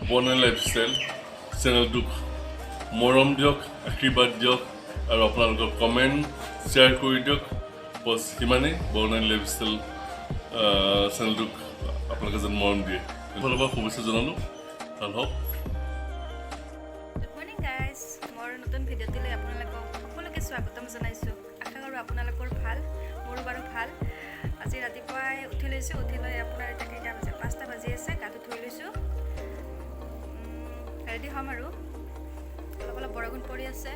বৰ্ণালী lifestyle চেনেলটোক মৰম দিয়ক, আশীৰ্বাদ দিয়ক আৰু আপোনালোকৰ কমেণ্ট শ্বেয়াৰ কৰি দিয়ক। বছ সিমানেই। বৰ্ণালী লাইফষ্টাইল চেনেলটোক আপোনালোকে যেন মৰম দিয়ে। ফালৰ পৰা শুভেচ্ছা জনালোঁ। ভাল হওক। গুড মৰ্ণিং গাইজ, মোৰ নতুন ভিডিঅ'টোলৈ আপোনালোকক সকলোকে স্বাগতম জনাইছোঁ। আশা কৰোঁ আপোনালোকৰ ভাল, মোৰো বাৰু ভাল। আজি ৰাতিপুৱাই উঠি লৈছোঁ, উঠি লৈ আপোনাৰ এতিয়া কেইটা বাজে, 5টা বাজি আছে। গাটো ধুই লৈছোঁ, ৰেডি হ'ম আৰু। অলপ অলপ বৰষুণ পৰি আছে,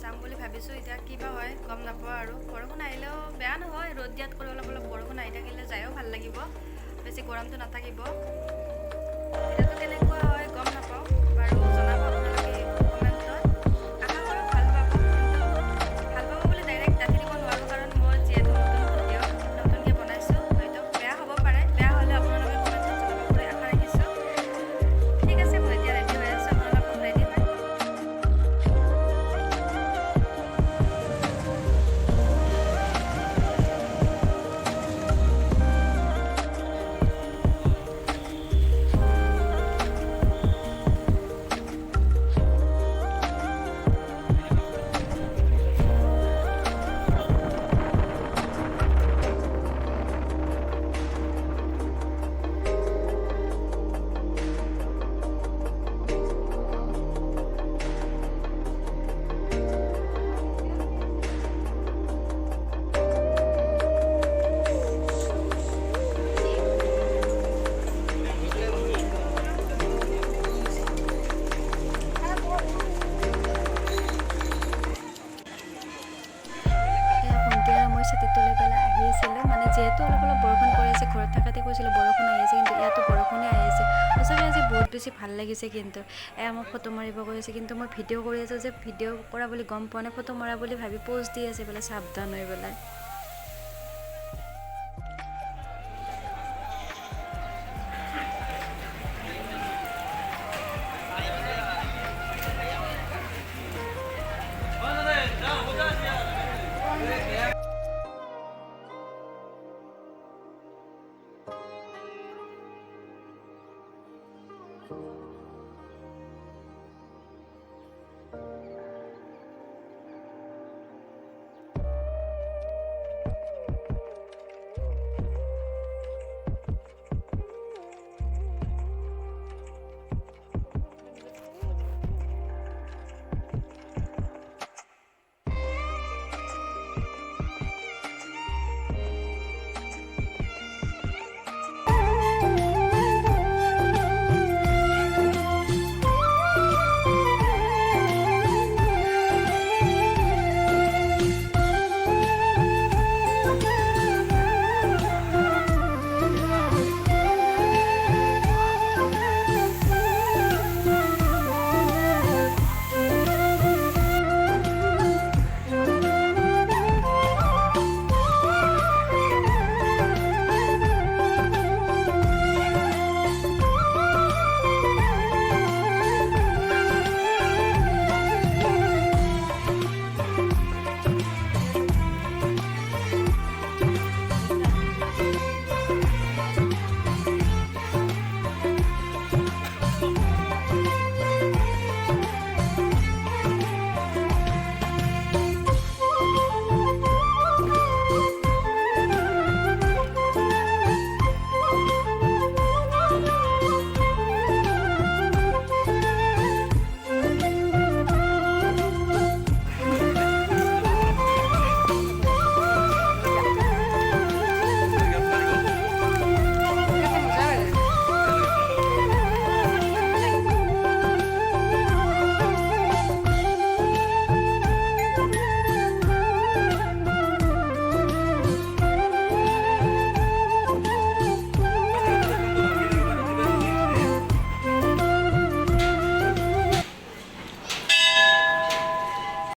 যাম বুলি ভাবিছোঁ। এতিয়া কিবা হয় গম নাপাওঁ আৰু। বৰষুণ আহিলেও বেয়া নহয়, ৰ'দ দিয়াত কৰি অলপ অলপ বৰষুণ আহি থাকিলে যায়ো ভাল লাগিব, বেছি গৰমটো নাথাকিব। এতিয়াতো কেনেকুৱা হয় গম নাপাওঁ, বাৰু জনাব আপোনালোকে কমেণ্টত। আশা কৰোঁ ভাল পাব, কিন্তু ভাল পাব বুলি ডাইৰেক্ট ডাঠি দিব নোৱাৰোঁ, কাৰণ মই যিহেতু নতুন ভিডিঅ' নতুনকৈ বনাইছোঁ, হয়তো বেয়া হ'ব পাৰে। বেয়া হ'লে আপোনালোকে কমেণ্টত জনাব বুলি আশা ৰাখিছোঁ। ঠিক আছে, মই এতিয়া ৰেডি হৈ আছোঁ, আপোনালোকক ৰেডি হয়। মই ছাতিটো লৈ পেলাই আহি আছিলোঁ, মানে যিহেতু অলপ অলপ বৰষুণ পৰি আছে। ঘৰত থাকাতে কৈছিলোঁ বৰষুণ আহি আছে, কিন্তু ইয়াতো বৰষুণে আহি আছে। সঁচাকৈ আজি বহুত বেছি ভাল লাগিছে। কিন্তু মোক ফটো মাৰিব কৈ আছে, কিন্তু মই ভিডিঅ' কৰি আছোঁ যে ভিডিঅ' কৰা বুলি গম পোৱা নাই, ফটো মৰা বুলি ভাবি প'জ দি আছে বোলে, সাৱধান হৈ পেলাই।